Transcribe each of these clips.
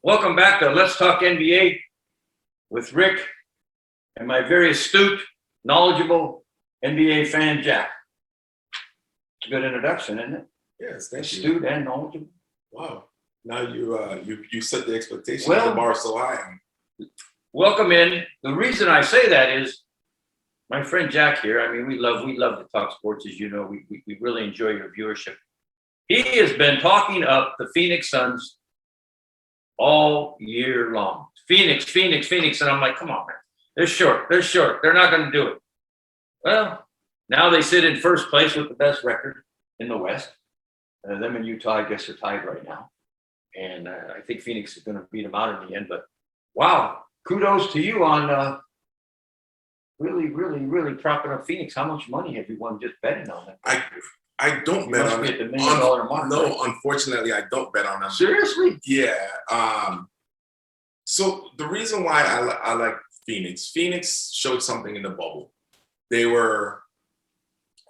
Welcome back to Let's Talk NBA with Rick and my very astute, knowledgeable NBA fan, Jack. It's a good introduction, isn't it? Yes, thank you. Astute and knowledgeable. Wow. Now you set the expectation of the bar so high. Welcome in. The reason I say that is my friend Jack here. I mean, we love to talk sports, as you know. We really enjoy your viewership. He has been talking up the Phoenix Suns all year long. Phoenix. And I'm like, come on, man. They're short. They're not going to do it. Well, now they sit in first place with the best record in the West. Them and Utah, I guess, are tied right now. And I think Phoenix is going to beat them out in the end. But, wow, kudos to you on really propping up Phoenix. How much money have you won just betting on it? I don't bet on it. $1 million mark. No, right? unfortunately, I don't bet on them. Seriously? Yeah. So the reason why I like Phoenix showed something in the bubble. They were,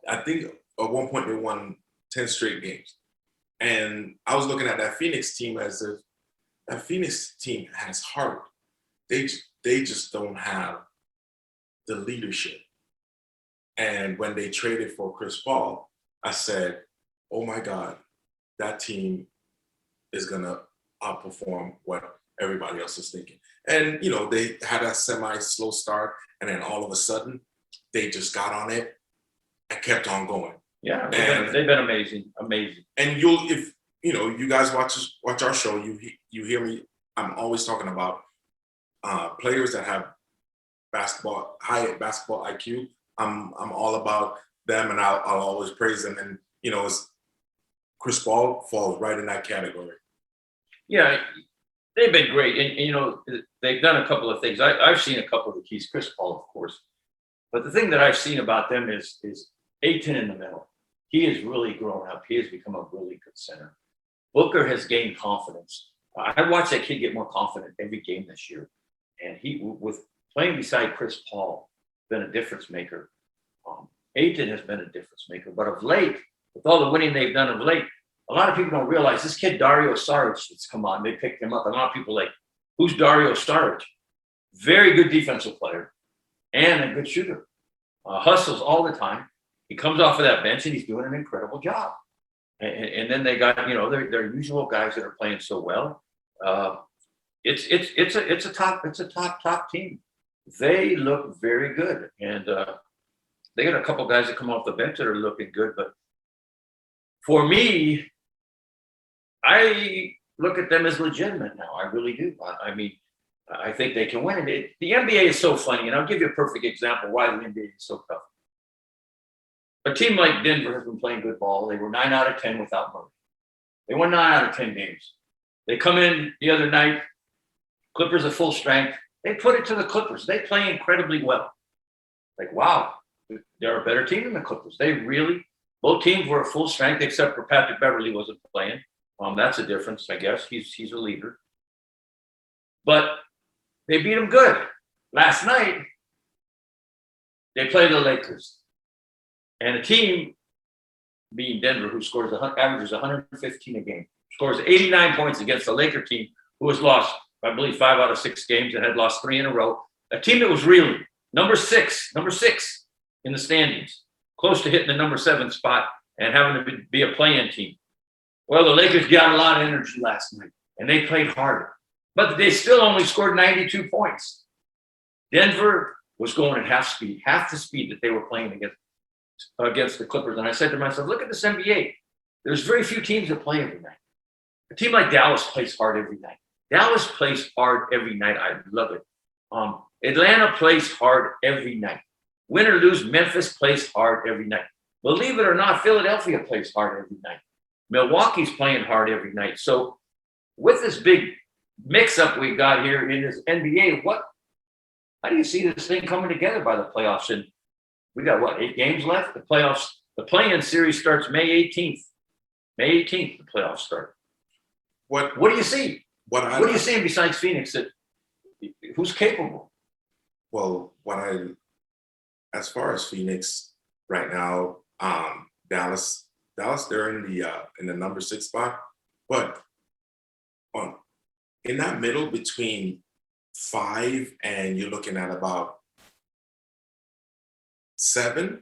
I think, at one point they won 10 straight games. And I was looking at that Phoenix team as if that Phoenix team has heart. They just don't have the leadership. And when they traded for Chris Paul, I said, oh my God, that team is going to outperform what everybody else is thinking. And, you know, they had a semi-slow start, and then all of a sudden, they just got on it and kept on going. Yeah, they've been amazing. And if you guys watch our show, you hear me, I'm always talking about players that have high basketball IQ. I'm all about them, and I'll always praise them. And Chris Paul falls right in that category. Yeah, they've been great, and they've done a couple of things. I've seen a couple of the keys. Chris Paul, of course, but the thing that I've seen about them is Ayton in the middle. He has really grown up. He has become a really good center. Booker has gained confidence. I watched that kid get more confident every game this year, and he, with playing beside Chris Paul, been a difference maker. Ayton has been a difference maker, but of late, with all the winning they've done of late, a lot of people don't realize this kid Dario Saric that's come on. They picked him up. A lot of people who's Dario Saric? Very good defensive player and a good shooter. Hustles all the time. He comes off of that bench and he's doing an incredible job. And then they got their usual guys that are playing so well. It's a top team. They look very good, and they got a couple guys that come off the bench that are looking good. But for me, I look at them as legitimate now. I really do. I mean, I think they can win. The NBA is so funny, and I'll give you a perfect example why the NBA is so tough. A team like Denver has been playing good ball. They were 9 out of 10 without Murray. They won 9 out of 10 games. They come in the other night, Clippers at full strength. They put it to the Clippers. They play incredibly well. Like, wow, they're a better team than the Clippers. Both teams were at full strength except for Patrick Beverley wasn't playing. That's a difference, I guess. He's a leader. But they beat them good. Last night, they played the Lakers. And a team, being Denver, who averages 115 a game, scores 89 points against the Laker team, who has lost, I believe, 5 out of 6 games and had lost 3 in a row. A team that was really number six in the standings, close to hitting the number 7 spot and having to be a play-in team. Well, the Lakers got a lot of energy last night, and they played harder. But they still only scored 92 points. Denver was going at half the speed that they were playing against the Clippers. And I said to myself, look at this NBA. There's very few teams that play every night. A team like Dallas plays hard every night. Dallas plays hard every night. I love it. Atlanta plays hard every night. Win or lose, Memphis plays hard every night. Believe it or not, Philadelphia plays hard every night. Milwaukee's playing hard every night. So with this big mix-up we got here in this NBA, how do you see this thing coming together by the playoffs? And we got, 8 games left? The playoffs, the play-in series starts May 18th. May 18th, the playoffs start. What do you see? What are you seeing besides Phoenix? Who's capable? Well, as far as Phoenix right now, Dallas, they're in the number 6 spot, but in that middle between 5 and you're looking at about 7,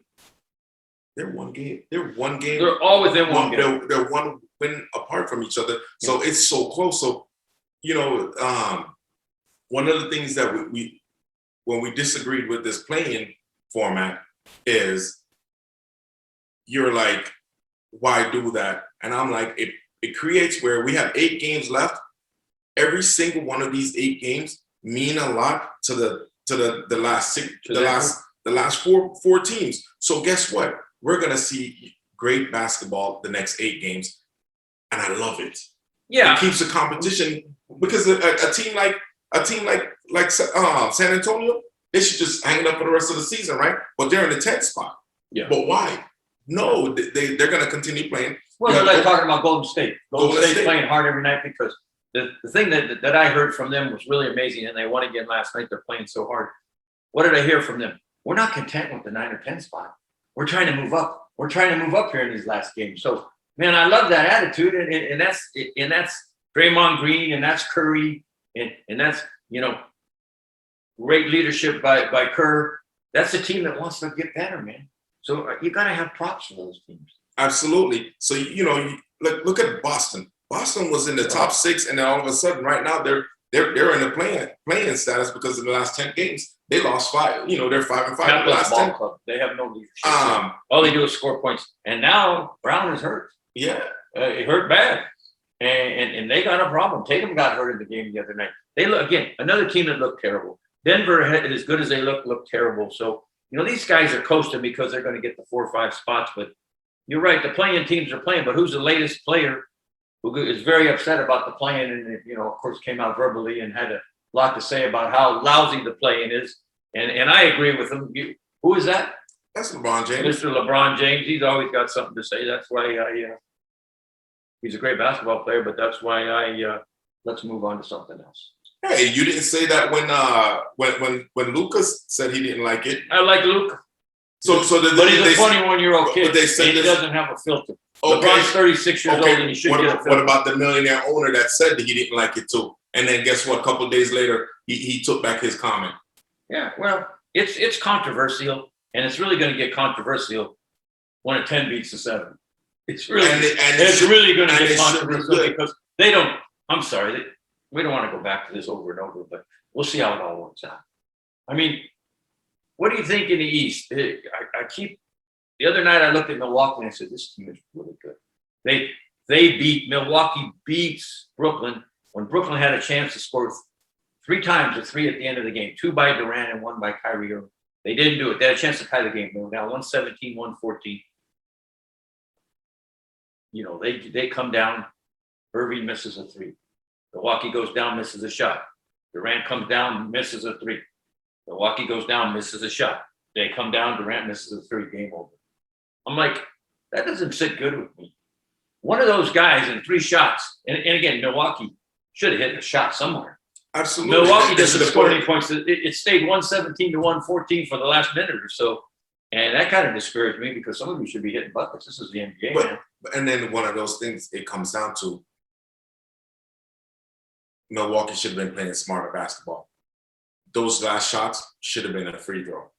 they're one game. They're one game. They're all within one game. They're one win apart from each other. So it's so close. So, you know, one of the things that we when we disagreed with this playing format is you're like, why do that? And I'm like, it creates where we have 8 games left. Every single one of these 8 games mean a lot to the last 6, the last four teams. So guess what? We're gonna see great basketball the next 8 games, and I love it. Yeah, it keeps the competition, because a team like San Antonio, they should just hang it up for the rest of the season, right? But they're in the 10th spot. Yeah. But why? No, they're going to continue playing. Well, they're like talking about Golden State. Golden State's playing hard every night, because the thing that I heard from them was really amazing, and they won again last night. They're playing so hard. What did I hear from them? We're not content with the 9 or 10 spot. We're trying to move up. We're trying to move up here in these last games. So, man, I love that attitude, and that's Draymond Green, and that's Curry, and that's, you know, great leadership by Kerr. That's a team that wants to get better, man. So you got to have props for those teams. Absolutely. So, you know, look at Boston. Boston was in the top 6, and then all of a sudden, right now, they're in the playing status, because in the last 10 games they lost 5. You know, they're 5-5 in the last 10. Club. They have no leadership. All they do is score points. And now Brown is hurt. Yeah, it hurt bad, and they got a problem. Tatum got hurt in the game the other night. They look, again, another team that looked terrible. Denver, as good as they look terrible. So, you know, these guys are coasting because they're going to get the 4 or 5 spots. But you're right, the playing teams are playing. But who's the latest player who is very upset about the playing, and, you know, of course, came out verbally and had a lot to say about how lousy the playing is. And I agree with him. Who is that? That's LeBron James. Mr. LeBron James. He's always got something to say. That's why he's a great basketball player, but that's why let's move on to something else. Hey, you didn't say that when Lucas said he didn't like it. I like Luka. But he's a 21-year-old kid, but they said and he doesn't have a filter. Okay. LeBron's 36 years old, and he should get a filter. What about the millionaire owner that said that he didn't like it too? And then guess what? A couple of days later, he took back his comment. Yeah, well, it's controversial, and it's really going to get controversial when a 10 beats a 7. It's really it's really going to get controversial, because they don't. I'm sorry, we don't want to go back to this over and over, but we'll see how it all works out. I mean, what do you think in the East? The other night I looked at Milwaukee and I said, this team is really good. Milwaukee beats Brooklyn when Brooklyn had a chance to score 3 times, a 3 at the end of the game, 2 by Durant and 1 by Kyrie Irving. They didn't do it. They had a chance to tie the game. They were down 117, 114. You know, they come down. Irving misses a 3. Milwaukee goes down, misses a shot. Durant comes down, misses a 3. Milwaukee goes down, misses a shot. They come down, Durant misses a 3, game over. I'm like, that doesn't sit good with me. One of those guys in 3 shots, and again, Milwaukee should have hit a shot somewhere. Absolutely. Milwaukee doesn't score any points. It stayed 117 to 114 for the last minute or so. And that kind of discouraged me, because some of you should be hitting buckets. This is the NBA, man. And then one of those things, it comes down to Milwaukee should have been playing smarter basketball. Those last shots should have been a free throw.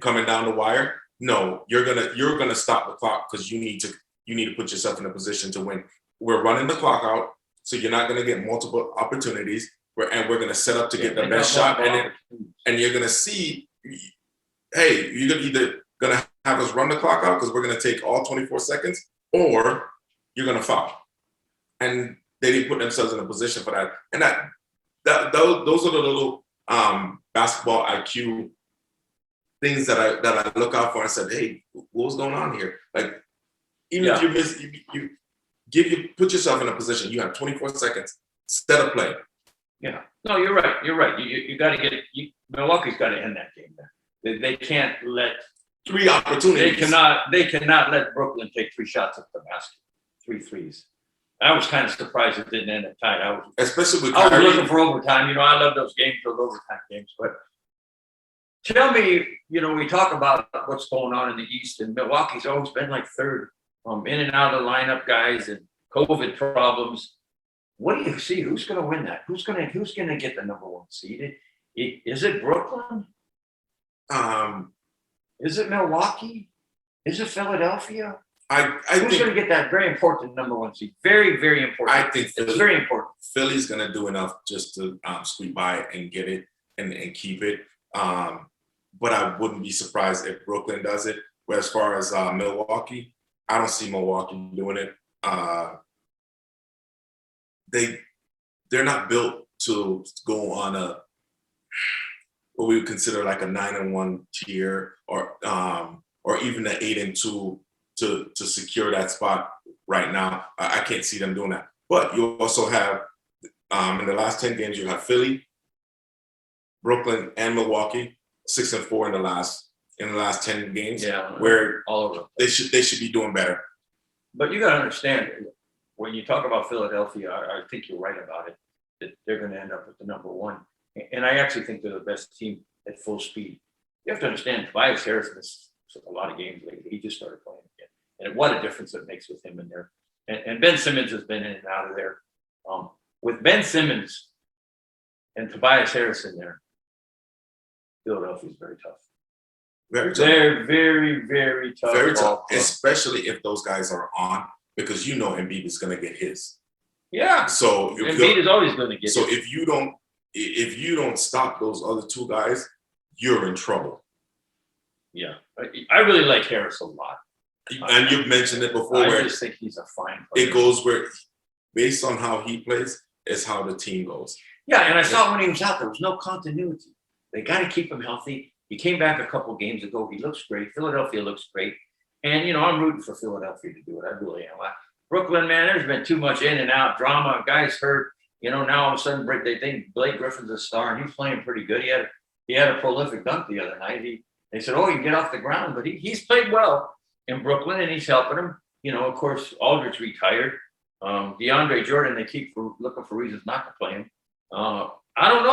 Coming down the wire, no, you're gonna stop the clock, because you need to put yourself in a position to win. We're running the clock out, so you're not gonna get multiple opportunities. And we're gonna set up to get the best shot, and you're gonna see, hey, you're either gonna have us run the clock out because we're gonna take all 24 seconds, or you're gonna foul. And they didn't put themselves in a position for that. And those are the little basketball IQ things that I look out for. I said, hey, what's going on here? Like, even if you miss, you put yourself in a position. You have 24 seconds. Set a play. Yeah. No, you're right. You're right. You got to get it. Milwaukee's got to end that game there. They can't let 3 opportunities. They cannot let Brooklyn take 3 shots at the basket, 3 threes. I was kind of surprised it didn't end up tied. I was looking for overtime. You know, I love those games, those overtime games. But tell me, you know, we talk about what's going on in the East, and Milwaukee's always been like 3rd, in and out of the lineup guys and COVID problems. what do you see? Who's going to win that? Who's going to get the number one seed? Is it Brooklyn? Um, Is it Milwaukee? Is it Philadelphia? I Who's think going to get that very important number one seed? Very, very important. I think It's very important. Philly's gonna do enough just to squeak by it and get it and keep it. But I wouldn't be surprised if Brooklyn does it. But as far as Milwaukee, I don't see Milwaukee doing it. They're not built to go on a what we would consider like a 9-1 tier or even an 8-2 to secure that spot right now. I can't see them doing that. But you also have in the last 10 games, you have Philly, Brooklyn, and Milwaukee, 6-4 in the last 10 games. Yeah, where all over. they should be doing better. But you got to understand, when you talk about Philadelphia, I think you're right about it, that they're going to end up with the number one. And I actually think they're the best team at full speed. You have to understand, Tobias Harris has a lot of games lately. He just started playing again. And what a difference it makes with him in there. And Ben Simmons has been in and out of there. With Ben Simmons and Tobias Harris in there, Philadelphia is very tough. Very tough. They're very, very tough. Very tough, especially if those guys are on, because Embiid is going to get his. Yeah. So Embiid is always going to get. So if you don't stop those other two guys, you're in trouble. Yeah, I really like Harris a lot. And you've mentioned it before. I just think he's a fine player. It goes where, based on how he plays, is how the team goes. Yeah, and I saw when he was out, there was no continuity. They got to keep him healthy. He came back a couple games ago. He looks great. Philadelphia looks great. And, I'm rooting for Philadelphia to do it. I really am. Brooklyn, man, there's been too much in and out drama. Guys hurt. Now all of a sudden they think Blake Griffin's a star, and he's playing pretty good. He had a prolific dunk the other night. They said, oh, he can get off the ground, but he's played well in Brooklyn, and he's helping them. Of course, Aldridge retired. DeAndre Jordan, they keep looking for reasons not to play him. I don't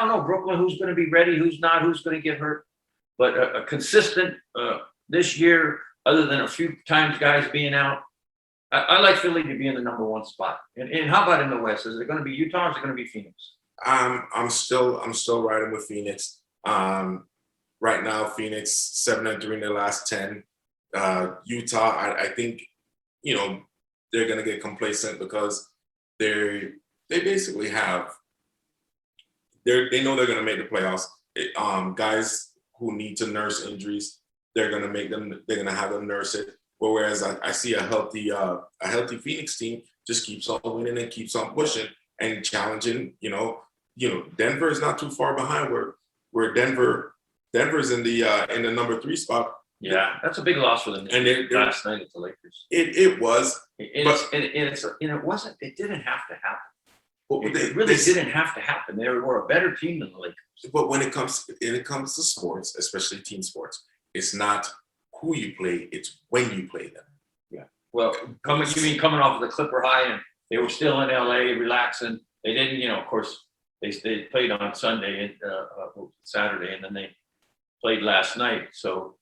know Brooklyn, who's going to be ready, who's not, who's going to get hurt. But a consistent this year, other than a few times guys being out, I like Philly to be in the number one spot. And how about in the West? Is it going to be Utah or is it going to be Phoenix? I'm still riding with Phoenix. Right now, Phoenix 7-3 in their last 10. Utah, I think, they're going to get complacent because they basically have. They know they're going to make the playoffs. Guys who need to nurse injuries, they're going to make them. They're going to have them nurse it. Whereas I see a healthy Phoenix team just keeps on winning and keeps on pushing and challenging. Denver is not too far behind where Denver's in the number 3 spot. Yeah, that's a big loss for them. And last night at the Lakers. It was. It wasn't. It didn't have to happen. It really didn't have to happen. They were a better team than the Lakers. But when it comes to sports, especially team sports, it's not who you play; it's when you play them. Yeah. Well, coming off of the Clipper high, and they were still in LA, relaxing. They didn't, of course, they played on Sunday and Saturday, and then they played last night. So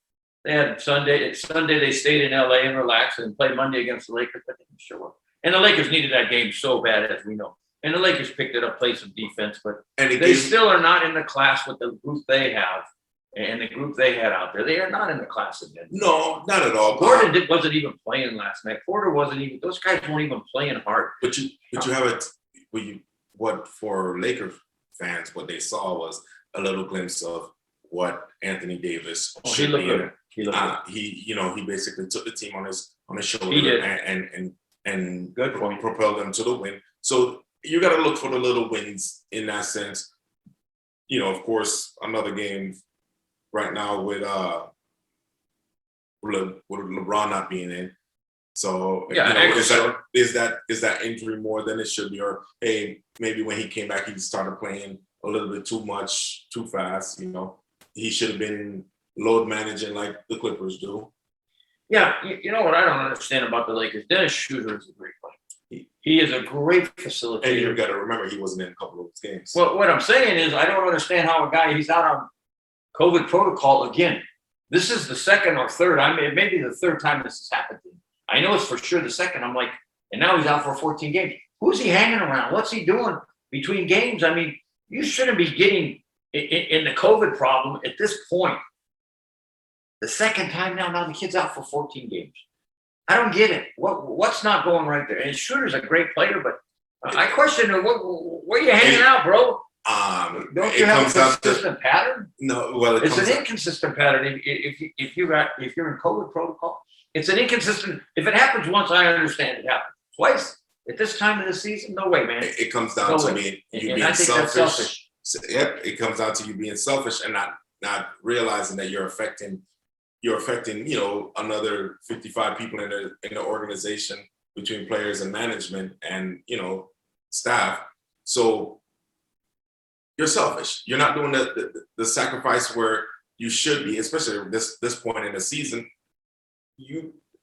they had Sunday. Sunday they stayed in LA and relaxed, and played Monday against the Lakers. But they didn't show up. And the Lakers needed that game so bad, as we know. And the Lakers picked it up, played some defense, but they still are not in the class with the group they have and the group they had out there. They are not in the class of Denver. No, not at all. Gordon wasn't even playing last night. Porter wasn't even. Those guys weren't even playing hard. But you have what for Laker fans, what they saw was a little glimpse of what Anthony Davis should be. Good. He looked good. He basically took the team on his shoulder. He did. and good point. Propelled them to the win. So you got to look for the little wins in that sense. Of course, another game right now with LeBron not being in. So is that injury more than it should be? Or hey, maybe when he came back, he started playing a little bit too much, too fast. He should have been load managing like the Clippers do. Yeah, you know what I don't understand about the Lakers? Dennis Schroeder is a great player. He is a great facilitator. And you've got to remember he wasn't in a couple of those games. Well, what I'm saying is I don't understand how he's out on COVID protocol again. This is the second or third. It may be the third time this has happened to him. I know it's for sure the second. I'm like, and now he's out for 14 games. Who's he hanging around? What's he doing between games? I mean, you shouldn't be getting in the COVID problem at this point. The second time now the kid's out for 14 games. I don't get it. What's not going right there? And Schroeder's a great player, but I question where you hanging out, bro? Don't you have a consistent pattern? No, well, it's an inconsistent pattern. If you're in COVID protocol, it's an inconsistent. If it happens once, I understand it happens twice at this time of the season. No way, man. It comes down to me you being selfish. Yep, it comes down to you being selfish and not realizing that you're affecting another 55 people in the organization between players and management and staff. So you're selfish. You're not doing the sacrifice where you should be, especially at this point in the season.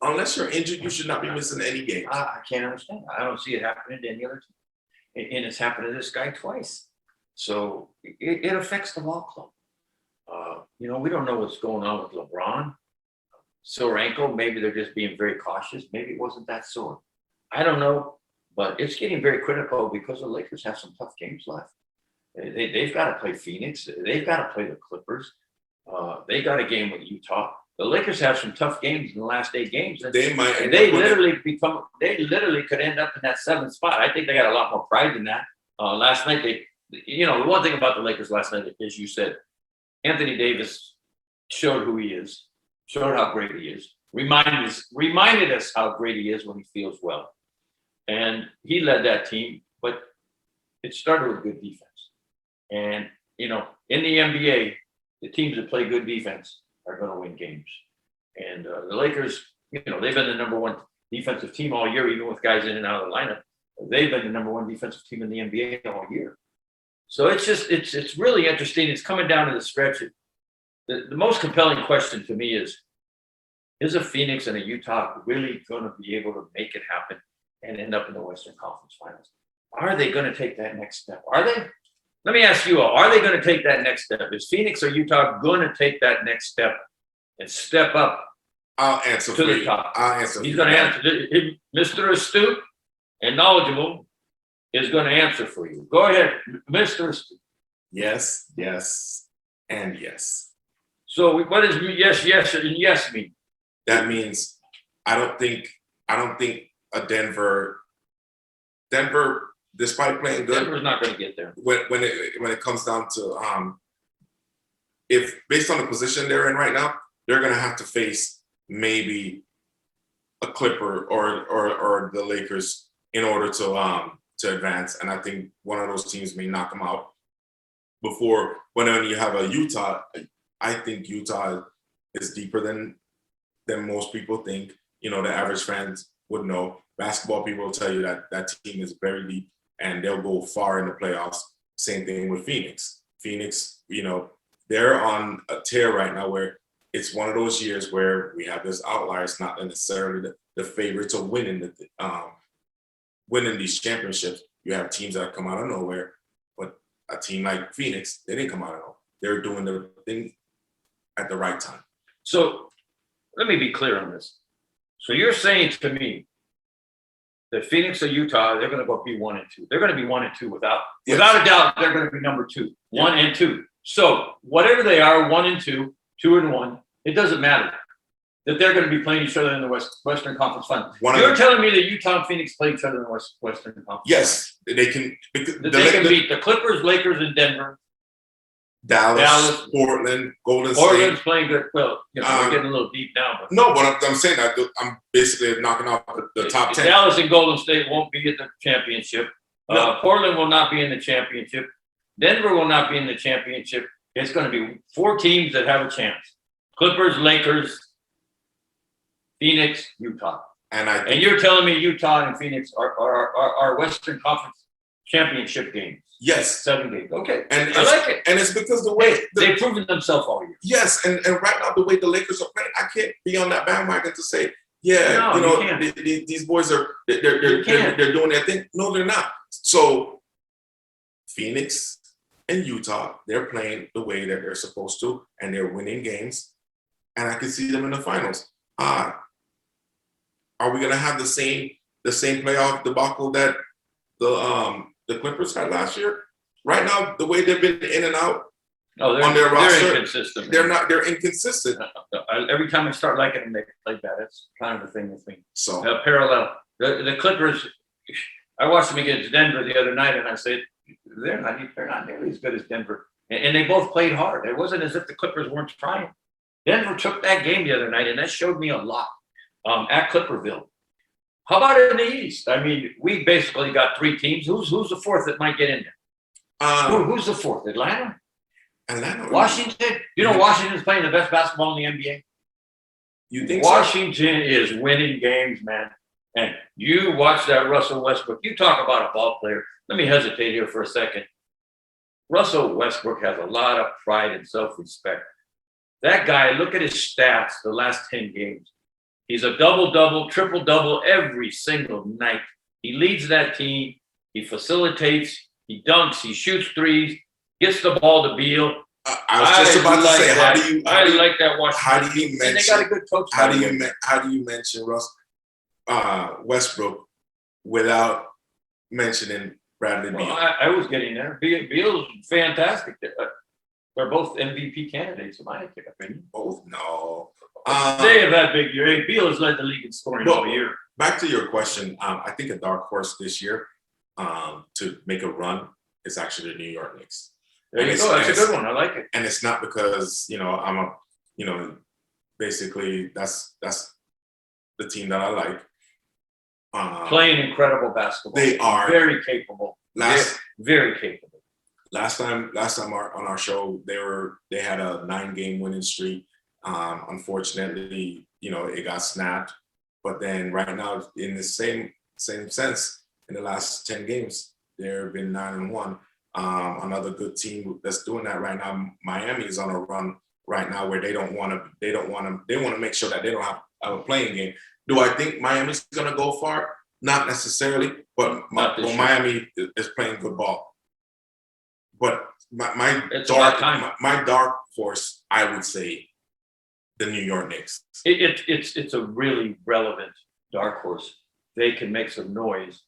Unless you're injured, you should not be missing any games. I can't understand. I don't see it happening to any other team, and it's happened to this guy twice. So it affects the ball club. We don't know what's going on with LeBron. Sore ankle. Maybe they're just being very cautious. Maybe it wasn't that sore. I don't know, but it's getting very critical because the Lakers have some tough games left. They've got to play Phoenix. They've got to play the Clippers. They got a game with Utah. The Lakers have some tough games in the last 8 games. And they literally could end up in that 7th spot. I think they got a lot more pride than that. Last night, the one thing about the Lakers last night, as you said, Anthony Davis showed who he is, showed how great he is, reminded us how great he is when he feels well. And he led that team, but it started with good defense. And, in the NBA, the teams that play good defense are going to win games. And the Lakers, they've been the number 1 defensive team all year, even with guys in and out of the lineup. They've been the number 1 defensive team in the NBA all year. So it's really interesting. It's coming down to the stretch. The most compelling question to me is a Phoenix and a Utah really going to be able to make it happen and end up in the Western Conference Finals? Are they going to take that next step? Are they? Let me ask you all, are they going to take that next step? Is Phoenix or Utah going to take that next step and step up I'll answer to the top? I'll answer. He's going to answer. Mr. Astute and knowledgeable is going to answer for you. Go ahead, Mr. Astute. Yes, and yes. So what does yes, and yes mean? That means I don't think a Denver, despite playing good, Denver's not going to get there. When it comes down to if based on the position they're in right now, they're going to have to face maybe a Clipper or the Lakers in order to advance. And I think one of those teams may knock them out before. When you have a Utah, I think Utah is deeper than most people think. The average fans would know. Basketball people will tell you that team is very deep and they'll go far in the playoffs. Same thing with Phoenix. Phoenix, they're on a tear right now where it's one of those years where we have this outlier. It's not necessarily the favorites of winning these championships. You have teams that come out of nowhere, but a team like Phoenix, they didn't come out of nowhere. They're doing the thing at the right time. So let me be clear on this. So you're saying to me that Phoenix or Utah, they're going to go be 1 and 2. They're going to be 1 and 2 without a doubt. They're going to be number 2, 1 and 2. So whatever they are, 1 and 2, 2 and 1, it doesn't matter. That they're going to be playing each other in the Western Conference Final. You're telling me that Utah and Phoenix play each other in the Western Conference. Yes, they can. They can beat the Clippers, Lakers, and Denver. Dallas, Portland, Golden State. Portland's playing good. Well, we're getting a little deep now. But no, but I'm saying that I'm basically knocking off the top 10. Dallas and Golden State won't be at the championship. No. Portland will not be in the championship. Denver will not be in the championship. It's going to be 4 teams that have a chance. Clippers, Lakers, Phoenix, Utah. And you're telling me Utah and Phoenix are Western Conference championship games? Yes. 7 games. Okay. And I like it. And it's because the way they've proven themselves all year. Yes. And right now, the way the Lakers are playing, I can't be on that bandwagon to say, these boys are they're doing their thing. No, they're not. So Phoenix and Utah, they're playing the way that they're supposed to, and they're winning games. And I can see them in the finals. Are we gonna have the same playoff debacle that the Clippers had last year. Right now, the way they've been in and out Oh, on their roster, they're inconsistent. they're inconsistent. Every time I start liking them, they play bad. That's kind of the thing with me. So Parallel. The Clippers, I watched them against Denver the other night, and I said, they're not nearly as good as Denver. And they both played hard. It wasn't as if the Clippers weren't trying. Denver took that game the other night, and that showed me a lot at Clipperville. How about in the East? I mean, we basically got three teams. Who's the fourth that might get in there? Who's the fourth? Atlanta? Washington? You know Washington's playing the best basketball in the NBA? You think Washington is winning games, man. And you watch that Russell Westbrook. You talk about a ball player. Let me hesitate here for a second. Russell Westbrook has a lot of pride and self-respect. That guy, look at his stats the last 10 games. He's a double-double, triple-double every single night. He leads that team. He facilitates. He dunks. He shoots threes. Gets the ball to Beal. I was just about to say, how do you like that Washington? How do you mention? And they got a good coach. How do you mention Westbrook without mentioning Bradley Beal? Well, I was getting there. Beal's fantastic. They're both MVP candidates, in my opinion. Both? No. They have had big year. Beal has led the league in scoring all year. Back to your question, I think a dark horse this year to make a run is actually the New York Knicks. There you go. That's a good one. I like it. And it's not because basically that's the team that I like. Playing incredible basketball. They are very capable. Very capable. Last time on our show, they had a 9-game winning streak. Unfortunately, it got snapped. But then right now, in the same sense, in the last 10 games, they've been 9-1. Another good team that's doing that right now, Miami is on a run right now where they want to make sure that they don't have a playing game. Do I think Miami's going to go far? Not necessarily, but Miami is playing good ball. But my dark horse, I would say, the New York Knicks. It's a really relevant dark horse. They can make some noise,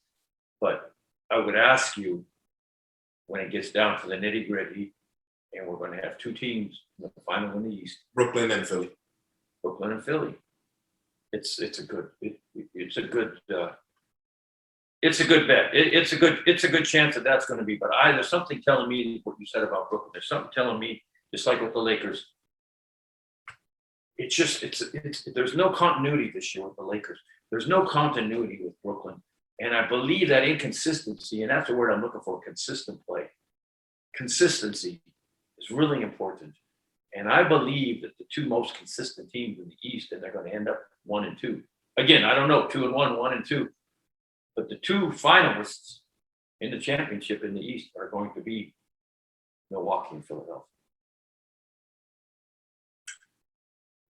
but I would ask you, when it gets down to the nitty gritty, and we're going to have two teams in the final in the East, Brooklyn and Philly. It's a good bet. It's a good chance that that's going to be. But there's something telling me what you said about Brooklyn. There's something telling me, just like with the Lakers, there's no continuity this year with the Lakers. There's no continuity with Brooklyn. And I believe that inconsistency, and that's the word I'm looking for, consistent play. Consistency is really important. And I believe that the two most consistent teams in the East, and they're going to end up 1 and 2. Again, I don't know, 2-1, 1 and 2. But the two finalists in the championship in the East are going to be Milwaukee and Philadelphia.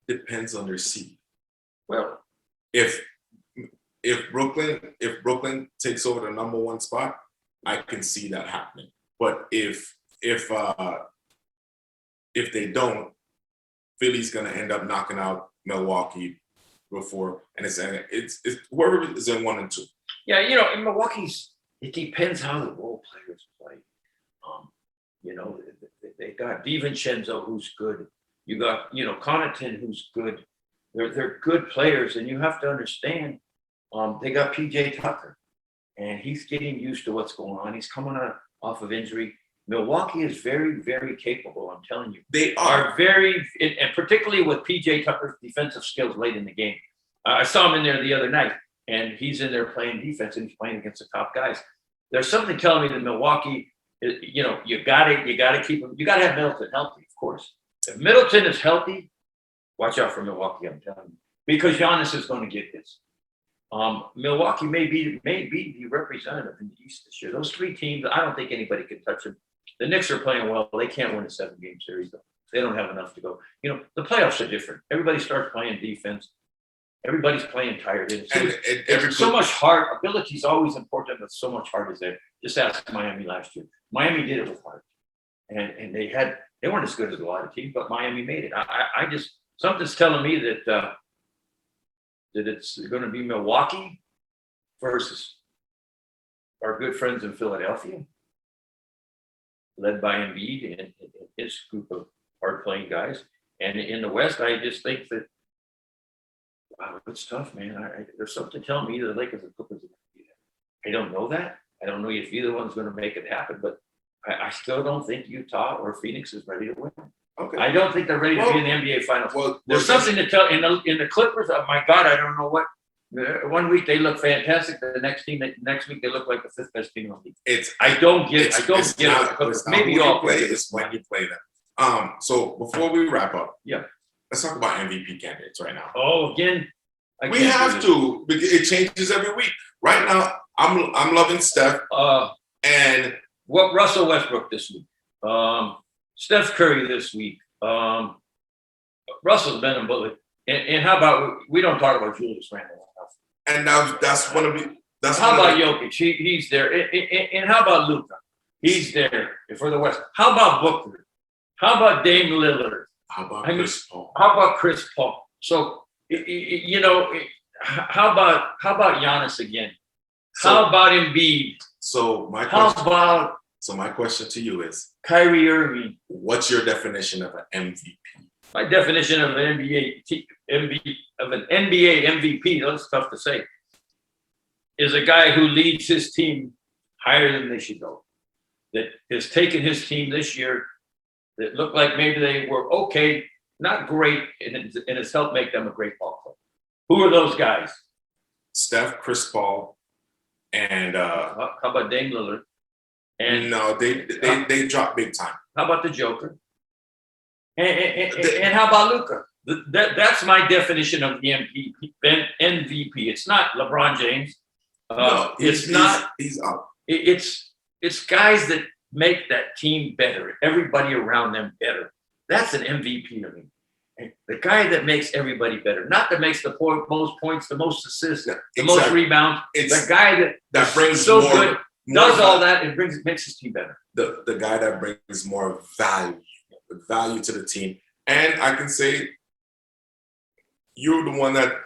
Depends on their seed. Well, if Brooklyn takes over the number 1 spot, I can see that happening. But if they don't, Philly's gonna end up knocking out Milwaukee before, and it's whoever is in 1 and 2. Yeah, in Milwaukee's, it depends how the role players play. They got DiVincenzo, who's good. You got Connaughton, who's good. They're good players, and you have to understand. They got PJ Tucker, and he's getting used to what's going on. He's coming off of injury. Milwaukee is very, very capable. I'm telling you, they are very, and particularly with PJ Tucker's defensive skills late in the game. I saw him in there the other night, and he's in there playing defense, and he's playing against the top guys. There's something telling me that Milwaukee, you got to keep him. You got to have Middleton healthy, of course. If Middleton is healthy, watch out for Milwaukee. I'm telling you, because Giannis is going to get this. Milwaukee may be the representative in the East this year. Those 3 teams, I don't think anybody can touch them. The Knicks are playing well. They can't win a 7-game series, though. They don't have enough to go. The playoffs are different. Everybody starts playing defense. Everybody's playing tired. It's so much heart. Ability is always important, but so much heart is there. Just ask Miami last year. Miami did it with heart. And they weren't as good as a lot of teams, but Miami made it. I just, something's telling me that it's going to be Milwaukee versus our good friends in Philadelphia, led by Embiid and his group of hard-playing guys. And in the West, I just think that, wow, it's tough, man. There's something telling me either the Lakers or Clippers are going to be there. I don't know that. I don't know if either one's going to make it happen, but I still don't think Utah or Phoenix is ready to win. Okay. I don't think they're ready to be in the NBA Finals. Well, There's something to tell in the Clippers. Oh my God, I don't know what. One week they look fantastic. The next week they look like the fifth best team in the league. I don't get it. Maybe you all play. It's when you play them. So before we wrap up, yeah, let's talk about MVP candidates right now. Oh, again, we have to because it changes every week. Right now, I'm loving Steph. And what Russell Westbrook this week. Steph Curry this week. Russell's been a bullet. And how about we don't talk about Julius Randle enough. And that's one of the. How about Jokic? He's there. And how about Luka? He's there for the West. How about Booker? How about Dame Lillard? How about Chris Paul? How about Chris Paul? So how about Giannis again? How about Embiid? So my question to you is Kyrie Irving. What's your definition of an MVP? My definition of an NBA MVP, that's tough to say, is a guy who leads his team higher than they should go. That has taken his team this year that looked like maybe they were okay, not great, and it's helped make them a great ball club. Who are those guys? Steph, Chris Paul, and how about Dame Lillard? And no, they dropped big time. How about the Joker? And how about Luka? That's my definition of the MVP. It's not LeBron James. No, he's out. It's guys that make that team better, everybody around them better. That's an MVP to me. The guy that makes everybody better, not that makes the most points, the most assists, the most rebounds. It's the guy that brings so more, good, does all that, and makes his team better. The guy that brings more value to the team. And I can say you're the one that,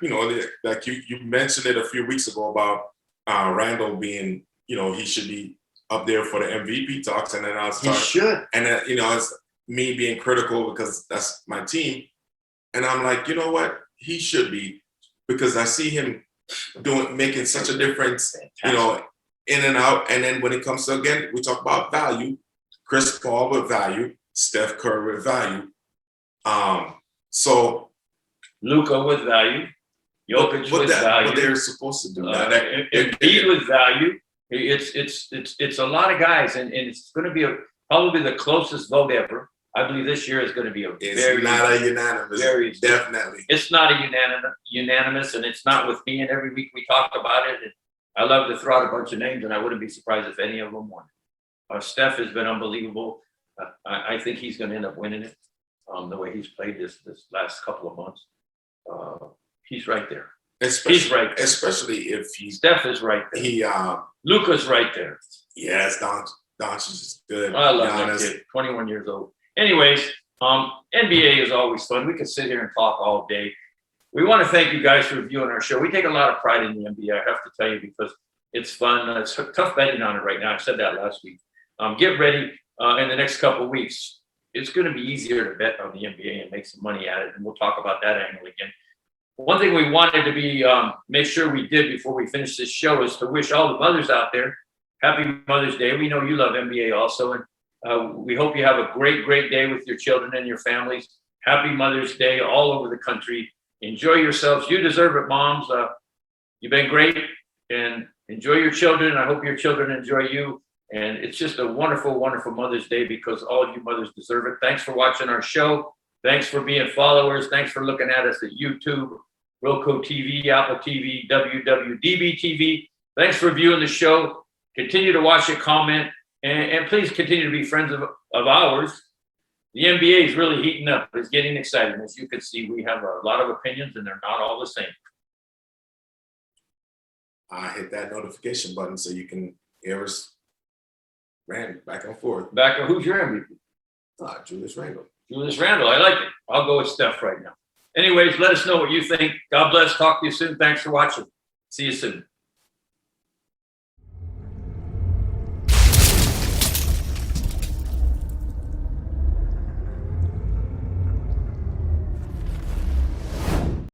like you mentioned it a few weeks ago about Randall being, he should be up there for the MVP talks. And then I was talking, he should. And then, it's me being critical because that's my team. And I'm like, you know what? He should be, because I see him making such a difference, in and out. And then when it comes to, again, we talk about value, Chris Paul with value, Steph Curry with value. So Luka with value, Jokic with value. But they're supposed to do that. Embiid with value. It's a lot of guys, and it's going to be probably the closest vote ever. I believe this year is going to be not a unanimous. Definitely. It's not a unanimous, and it's not with me. And every week we talk about it. And I love to throw out a bunch of names, and I wouldn't be surprised if any of them won. Steph has been unbelievable. I think he's going to end up winning it. The way he's played this last couple of months, he's right there. He's right there. Especially if Steph is right there. Luka's right there. Yes, Doncic is good. I love that kid. 21 years old. Anyways, NBA is always fun. We could sit here and talk all day. We want to thank you guys for viewing our show. We take a lot of pride in the NBA, I have to tell you, because it's fun. It's tough betting on it right now. I said that last week. Get ready in the next couple of weeks. It's going to be easier to bet on the NBA and make some money at it, and we'll talk about that angle again. One thing we wanted to make sure we did before we finish this show is to wish all the mothers out there happy Mother's Day. We know you love NBA also, and we hope you have a great, great day with your children and your families. Happy Mother's Day all over the country. Enjoy yourselves. You deserve it, moms. You've been great, and enjoy your children. I hope your children enjoy you. And it's just a wonderful, wonderful Mother's Day because all of you mothers deserve it. Thanks for watching our show. Thanks for being followers. Thanks for looking at us at YouTube, Roku TV, Apple TV, WWDBTV. Thanks for viewing the show. Continue to watch it, comment, and please continue to be friends of ours. The NBA is really heating up. It's getting exciting. As you can see, we have a lot of opinions, and they're not all the same. Hit that notification button so you can hear us rant back and forth. Who's your MVP? Julius Randle. Julius Randle. I like it. I'll go with Steph right now. Anyways, let us know what you think. God bless. Talk to you soon. Thanks for watching. See you soon.